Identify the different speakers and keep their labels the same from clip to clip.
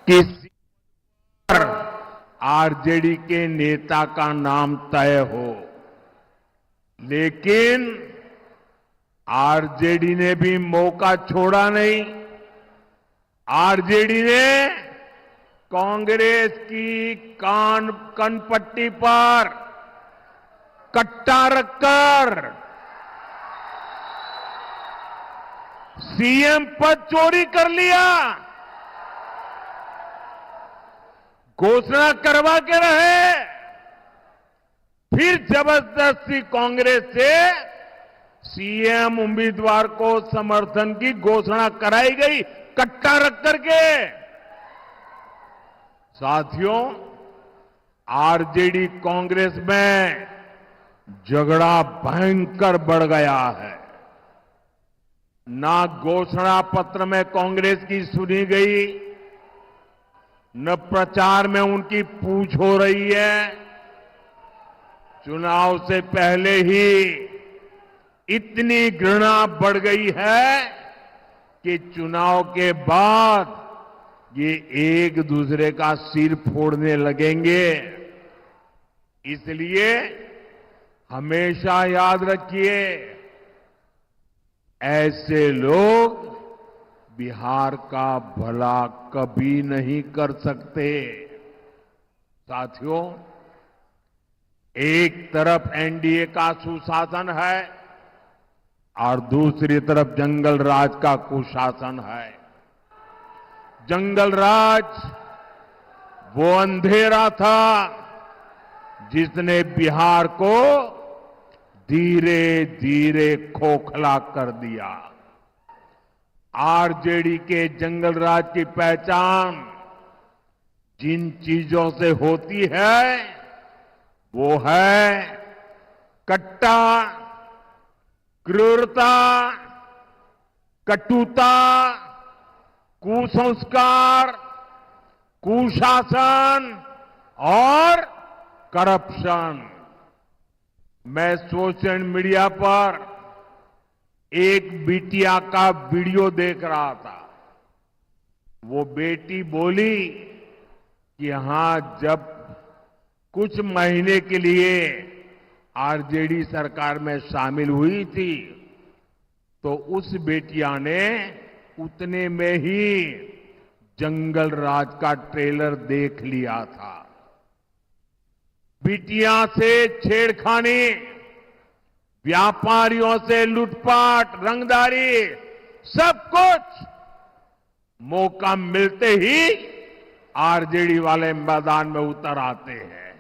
Speaker 1: कि आरजेडी के नेता का नाम तय हो, लेकिन आरजेडी ने भी मौका छोड़ा नहीं। आरजेडी ने कांग्रेस की कनपट्टी पर कट्टा रखकर सीएम पद चोरी कर लिया। घोषणा करवा के रहे, फिर जबरदस्ती कांग्रेस से सीएम उम्मीदवार को समर्थन की घोषणा कराई गई, कट्टा रख करके। साथियों, आरजेडी कांग्रेस में झगड़ा भयंकर बढ़ गया है। ना घोषणा पत्र में कांग्रेस की सुनी गई, न प्रचार में उनकी पूछ हो रही है। चुनाव से पहले ही इतनी घृणा बढ़ गई है कि चुनाव के बाद ये एक दूसरे का सिर फोड़ने लगेंगे। इसलिए हमेशा याद रखिए, ऐसे लोग बिहार का भला कभी नहीं कर सकते। साथियों, एक तरफ एनडीए का सुशासन है और दूसरी तरफ जंगल राज का कुशासन है। जंगल राज वो अंधेरा था जिसने बिहार को धीरे धीरे खोखला कर दिया। आरजेडी के जंगल राज की पहचान जिन चीजों से होती है वो है कट्टा, क्रूरता, कटुता, कुसंस्कार, कुशासन और करप्शन। मैं सोशल मीडिया पर एक बिटिया का वीडियो देख रहा था। वो बेटी बोली कि हां, जब कुछ महीने के लिए आरजेडी सरकार में शामिल हुई थी तो उस बेटिया ने उतने में ही जंगल राज का ट्रेलर देख लिया था। बिटिया से छेड़खानी, व्यापारियों से लूटपाट, रंगदारी, सब कुछ मौका मिलते ही आरजेडी वाले मैदान में उतर आते हैं।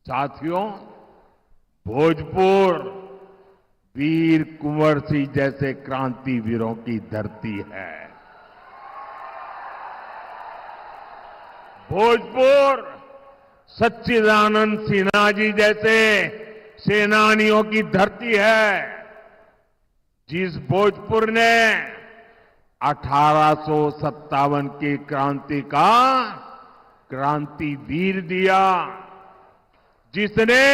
Speaker 1: साथियों, भोजपुर वीर कुंवर सिंह जैसे क्रांतिवीरों की धरती है। भोजपुर सच्चिदानंद सिन्हा जी जैसे सेनानियों की धरती है। जिस भोजपुर ने 1857 की क्रांति का क्रांतिवीर दिया, जिसने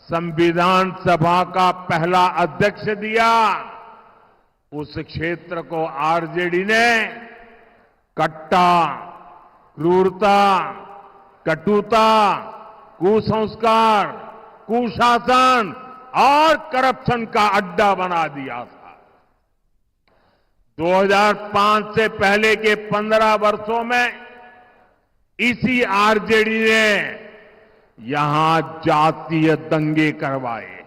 Speaker 1: संविधान सभा का पहला अध्यक्ष दिया, उस क्षेत्र को आरजेडी ने कट्टा, क्रूरता, कटुता, कुसंस्कार, कुशासन और करप्शन का अड्डा बना दिया था। 2005 से पहले के 15 वर्षों में इसी आरजेडी ने यहां जातीय दंगे करवाए।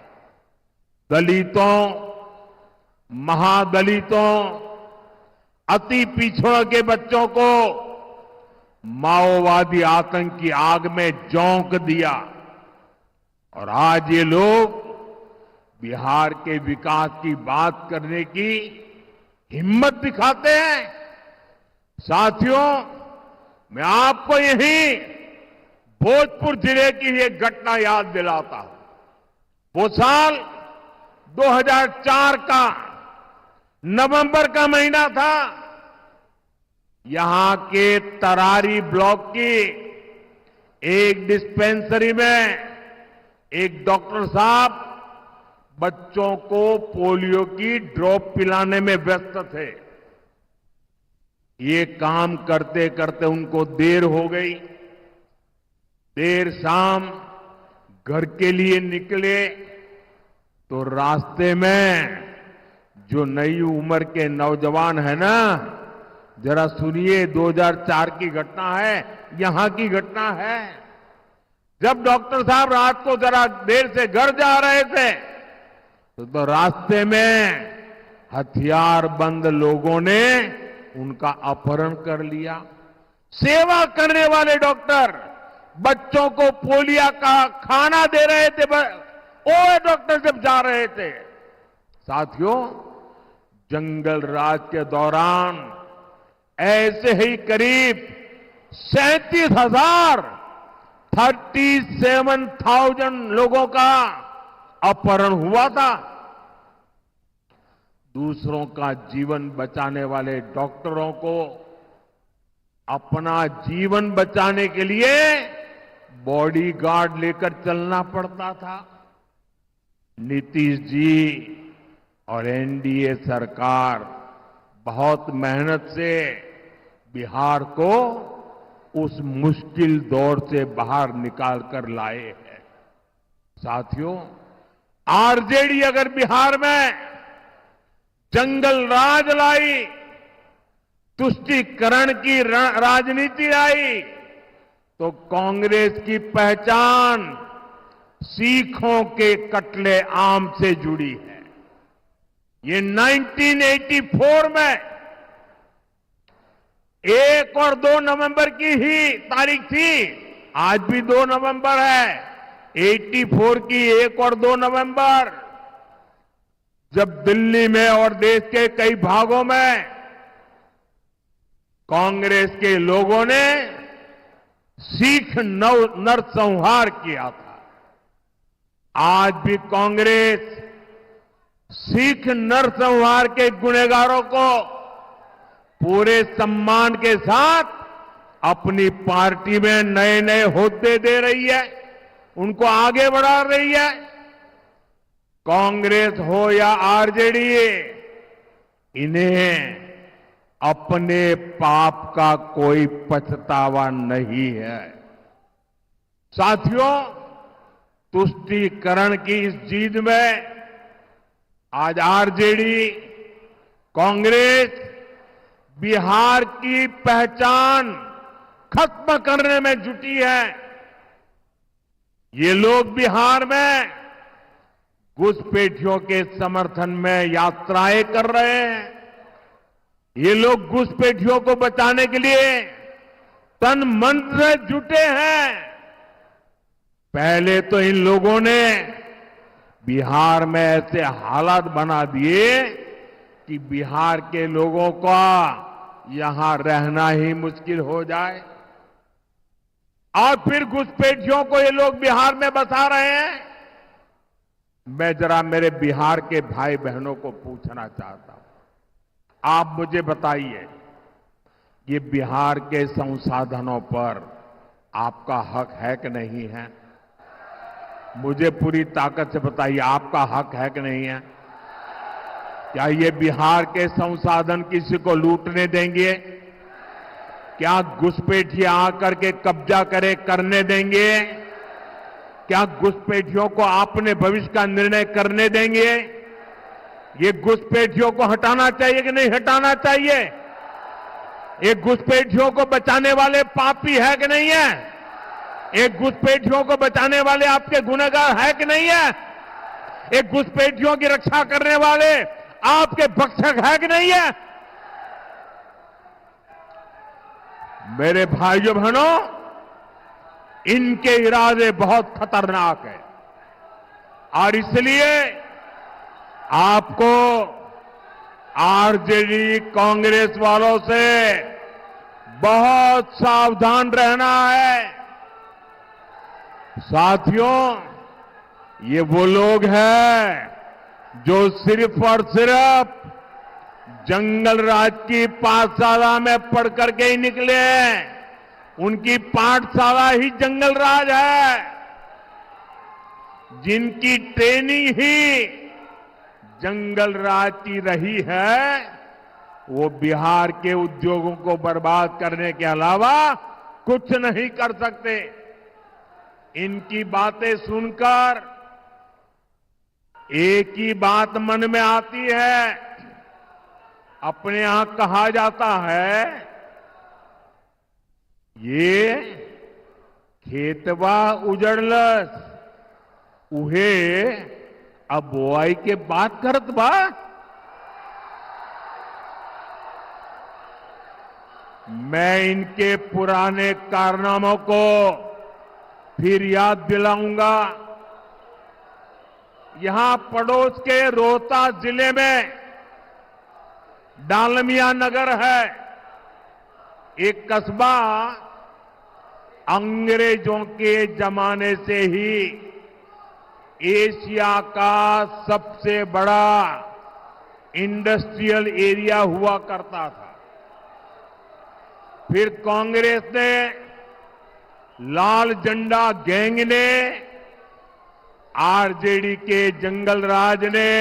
Speaker 1: दलितों, महादलितों, अति पिछड़ों के बच्चों को माओवादी आतंक की आग में झोंक दिया। और आज ये लोग बिहार के विकास की बात करने की हिम्मत दिखाते हैं। साथियों, मैं आपको यही भोजपुर जिले की एक घटना याद दिलाता हूं। वो साल 2004 का नवंबर का महीना था। यहां के तरारी ब्लॉक की एक डिस्पेंसरी में एक डॉक्टर साहब बच्चों को पोलियो की ड्रॉप पिलाने में व्यस्त थे। ये काम करते करते उनको देर हो गई। देर शाम घर के लिए निकले तो रास्ते में जो नई उम्र के नौजवान है ना, जरा सुनिए, 2004 की घटना है, यहां की घटना है। जब डॉक्टर साहब रात को जरा देर से घर जा रहे थे तो रास्ते में हथियार बंद लोगों ने उनका अपहरण कर लिया। सेवा करने वाले डॉक्टर बच्चों को पोलिया का खाना दे रहे थे, वो डॉक्टर जब जा रहे थे। साथियों, जंगल राज के दौरान ऐसे ही करीब 37,000 लोगों का अपहरण हुआ था। दूसरों का जीवन बचाने वाले डॉक्टरों को अपना जीवन बचाने के लिए बॉडीगार्ड लेकर चलना पड़ता था। नीतीश जी और एनडीए सरकार बहुत मेहनत से बिहार को उस मुश्किल दौर से बाहर निकाल कर लाए हैं। साथियों, आरजेडी अगर बिहार में जंगल राज लाई, तुष्टीकरण की राजनीति लाई, तो कांग्रेस की पहचान सीखों के कटले आम से जुड़ी है। ये 1984 में 1 और 2 नवंबर की ही तारीख थी। आज भी 2 नवंबर है। 84 की 1 और 2 नवंबर, जब दिल्ली में और देश के कई भागों में कांग्रेस के लोगों ने सिख नरसंहार किया था। आज भी कांग्रेस सिख नरसंहार के गुनहगारों को पूरे सम्मान के साथ अपनी पार्टी में नए नए होद्दे दे रही है, उनको आगे बढ़ा रही है। कांग्रेस हो या आरजेडी, इन्हें अपने पाप का कोई पछतावा नहीं है। साथियों, तुष्टीकरण की इस जीत में आज आरजेडी, कांग्रेस बिहार की पहचान खत्म करने में जुटी है। ये लोग बिहार में घुसपैठियों के समर्थन में यात्राएं कर रहे हैं। ये लोग घुसपैठियों को बचाने के लिए तन मन से जुटे हैं। पहले तो इन लोगों ने बिहार में ऐसे हालात बना दिए कि बिहार के लोगों का यहां रहना ही मुश्किल हो जाए, और फिर घुसपैठियों को ये लोग बिहार में बसा रहे हैं। मैं जरा मेरे बिहार के भाई बहनों को पूछना चाहता हूं, आप मुझे बताइए, ये बिहार के संसाधनों पर आपका हक है कि नहीं है? मुझे पूरी ताकत से बताइए, आपका हक है कि नहीं है? क्या ये बिहार के संसाधन किसी को लूटने देंगे? क्या घुसपैठिए आकर के कब्जा करने देंगे? क्या घुसपैठियों को अपने भविष्य का निर्णय करने देंगे? ये घुसपैठियों को हटाना चाहिए कि नहीं हटाना चाहिए? ये घुसपैठियों को बचाने वाले पापी है कि नहीं है? एक घुसपैठियों को बचाने वाले आपके गुनहगार है कि नहीं है? एक घुसपैठियों की रक्षा करने वाले आपके भक्षक है कि नहीं है? मेरे भाइयों बहनों, इनके इरादे बहुत खतरनाक हैं, और इसलिए आपको आरजेडी कांग्रेस वालों से बहुत सावधान रहना है। साथियों, ये वो लोग हैं जो सिर्फ और सिर्फ जंगल राज की पाठशाला में पढ़ करके ही निकले हैं। उनकी पाठशाला ही जंगल राज है, जिनकी ट्रेनिंग ही जंगल राज की रही है, वो बिहार के उद्योगों को बर्बाद करने के अलावा कुछ नहीं कर सकते। इनकी बातें सुनकर एक ही बात मन में आती है। अपने यहां कहा जाता है, ये खेतवा उजड़लस उहे अब बोआई के बात करत बा। मैं इनके पुराने कारनामों को फिर याद दिलाऊंगा। यहां पड़ोस के रोहतास जिले में डालमिया नगर है, एक कस्बा अंग्रेजों के जमाने से ही एशिया का सबसे बड़ा इंडस्ट्रियल एरिया हुआ करता था। फिर कांग्रेस ने, लाल झंडा गैंग ने, आरजेडी के जंगल राज ने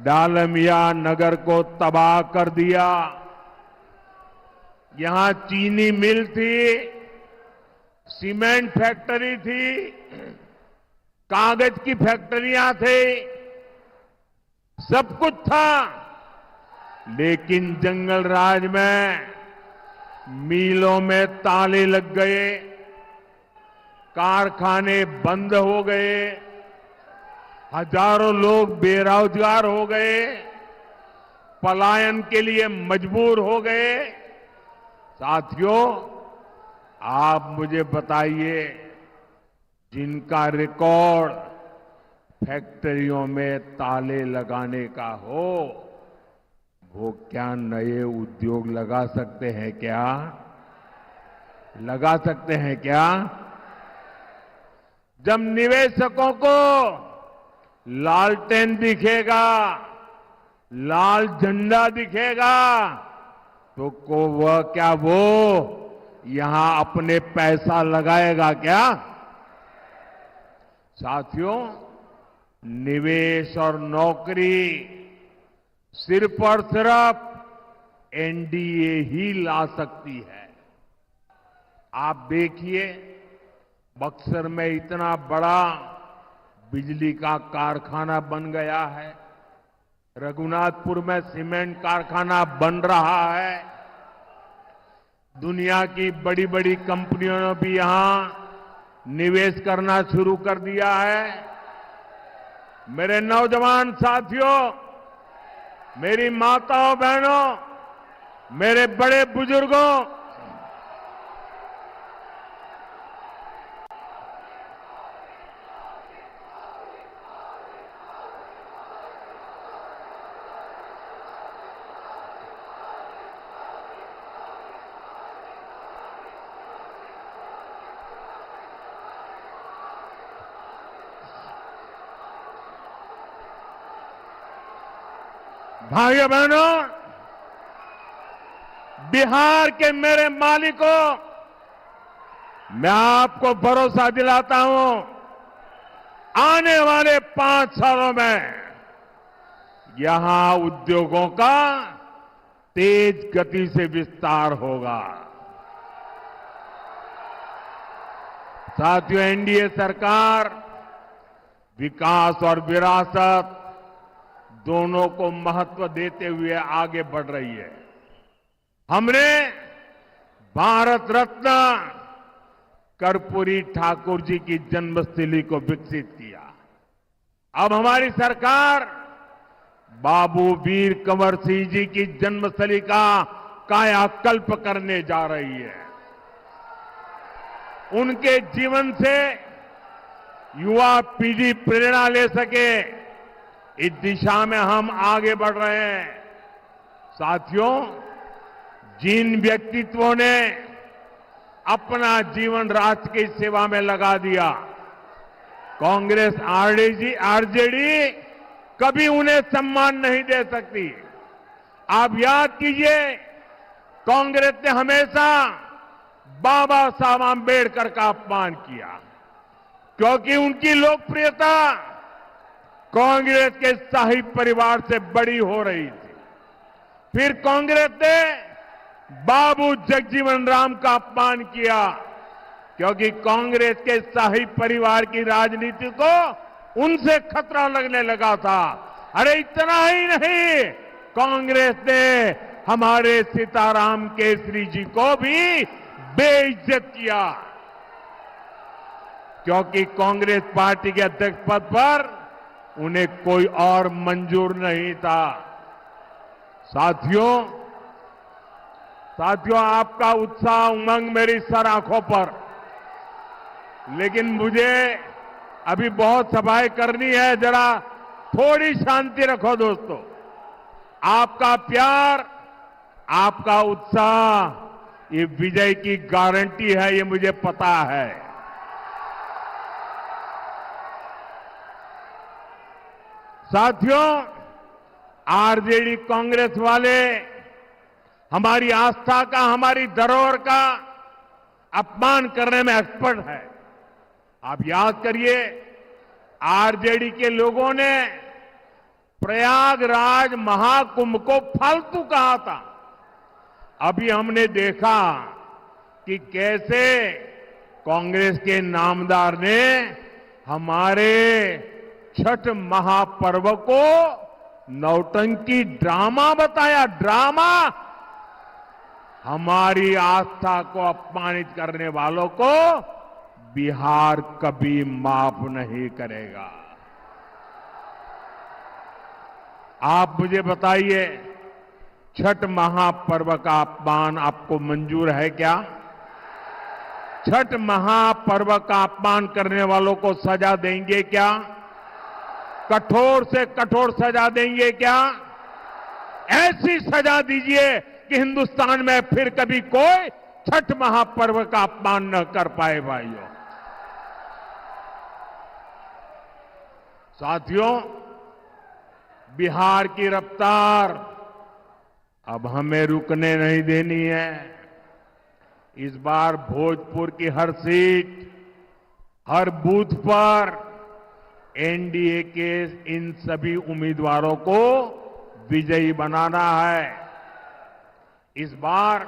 Speaker 1: डालमिया नगर को तबाह कर दिया। यहां चीनी मिल थी, सीमेंट फैक्ट्री थी, कागज की फैक्ट्रियां थी, सब कुछ था। लेकिन जंगल राज में मिलों में ताले लग गए, कारखाने बंद हो गए, हजारों लोग बेरोजगार हो गए, पलायन के लिए मजबूर हो गए। साथियों, आप मुझे बताइए, जिनका रिकॉर्ड फैक्ट्रियों में ताले लगाने का हो, वो क्या नए उद्योग लगा सकते हैं क्या? लगा सकते हैं क्या? जब निवेशकों को लालटेन दिखेगा, लाल झंडा दिखेगा, तो को वह क्या वो यहां अपने पैसा लगाएगा क्या? साथियों, निवेश और नौकरी सिर्फ और सिर्फ एनडीए ही ला सकती है। आप देखिए, बक्सर में इतना बड़ा बिजली का कारखाना बन गया है, रघुनाथपुर में सीमेंट कारखाना बन रहा है, दुनिया की बड़ी बड़ी कंपनियों ने भी यहां निवेश करना शुरू कर दिया है। मेरे नौजवान साथियों, मेरी माताओं बहनों, मेरे बड़े बुजुर्गों, भाइयों बहनों, बिहार के मेरे मालिकों, मैं आपको भरोसा दिलाता हूं, आने वाले 5 सालों में यहां उद्योगों का तेज गति से विस्तार होगा। साथियों, एनडीए सरकार विकास और विरासत दोनों को महत्व देते हुए आगे बढ़ रही है। हमने भारत रत्न कर्पूरी ठाकुर जी की जन्मस्थली को विकसित किया। अब हमारी सरकार बाबू वीर कंवर सिंह जी की जन्मस्थली का कायाकल्प करने जा रही है। उनके जीवन से युवा पीढ़ी प्रेरणा ले सके, इस दिशा में हम आगे बढ़ रहे हैं। साथियों, जिन व्यक्तित्वों ने अपना जीवन राष्ट्र की सेवा में लगा दिया, कांग्रेस आरजेडी कभी उन्हें सम्मान नहीं दे सकती। आप याद कीजिए, कांग्रेस ने हमेशा बाबा साहब आंबेडकर का अपमान किया, क्योंकि उनकी लोकप्रियता कांग्रेस के शाही परिवार से बड़ी हो रही थी। फिर कांग्रेस ने बाबू जगजीवन राम का अपमान किया, क्योंकि कांग्रेस के शाही परिवार की राजनीति को उनसे खतरा लगने लगा था। अरे इतना ही नहीं, कांग्रेस ने हमारे सीताराम केसरी जी को भी बेइज्जत किया, क्योंकि कांग्रेस पार्टी के अध्यक्ष पद पर उन्हें कोई और मंजूर नहीं था। साथियों, आपका उत्साह उमंग मेरी सर आंखों पर, लेकिन मुझे अभी बहुत सभाएं करनी है, जरा थोड़ी शांति रखो दोस्तों। आपका प्यार, आपका उत्साह ये विजय की गारंटी है, ये मुझे पता है। साथियों, आरजेडी कांग्रेस वाले हमारी आस्था का, हमारी धरोहर का अपमान करने में एक्सपर्ट है। आप याद करिए, आरजेडी के लोगों ने प्रयागराज महाकुंभ को फालतू कहा था। अभी हमने देखा कि कैसे कांग्रेस के नामदार ने हमारे छठ महापर्व को नौटंकी ड्रामा बताया। ड्रामा। हमारी आस्था को अपमानित करने वालों को बिहार कभी माफ नहीं करेगा। आप मुझे बताइए, छठ महापर्व का अपमान आपको मंजूर है क्या? छठ महापर्व का अपमान करने वालों को सजा देंगे क्या? कठोर से कठोर सजा देंगे क्या? ऐसी सजा दीजिए कि हिंदुस्तान में फिर कभी कोई छठ महापर्व का अपमान न कर पाए। भाइयों, साथियों, बिहार की रफ्तार अब हमें रुकने नहीं देनी है। इस बार भोजपुर की हर सीट, हर बूथ पर एनडीए के इन सभी उम्मीदवारों को विजयी बनाना है। इस बार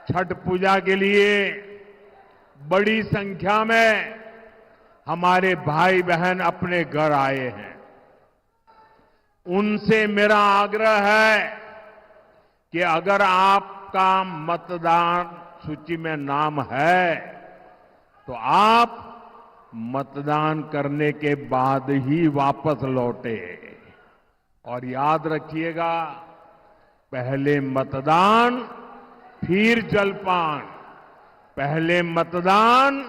Speaker 1: छठ पूजा के लिए बड़ी संख्या में हमारे भाई बहन अपने घर आए हैं। उनसे मेरा आग्रह है कि अगर आपका मतदान सूची में नाम है तो आप मतदान करने के बाद ही वापस लौटे। और याद रखिएगा, पहले मतदान फिर जलपान। पहले मतदान,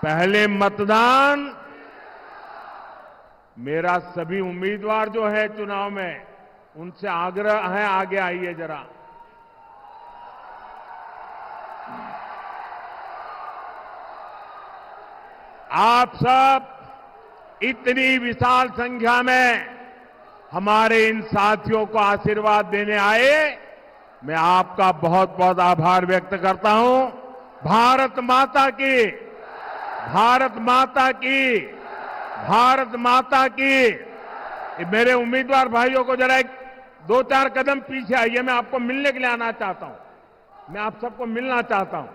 Speaker 1: पहले मतदान। मेरा सभी उम्मीदवार जो है चुनाव में, उनसे आग्रह है, आगे आइए जरा। आप सब इतनी विशाल संख्या में हमारे इन साथियों को आशीर्वाद देने आए, मैं आपका बहुत बहुत आभार व्यक्त करता हूं। भारत माता की, भारत माता की, भारत माता की। मेरे उम्मीदवार भाइयों को जरा एक 2-4 कदम पीछे आइए, मैं आपको मिलने के लिए आना चाहता हूं। मैं आप सबको मिलना चाहता हूं।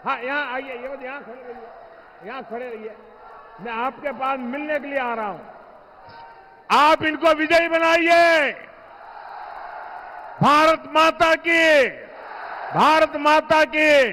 Speaker 1: हाँ, यहां आइए, ये बस यहां खड़े रहिए, यहां खड़े रहिए। मैं आपके पास मिलने के लिए आ रहा हूं। आप इनको विजयी बनाइए। भारत माता की, भारत माता की।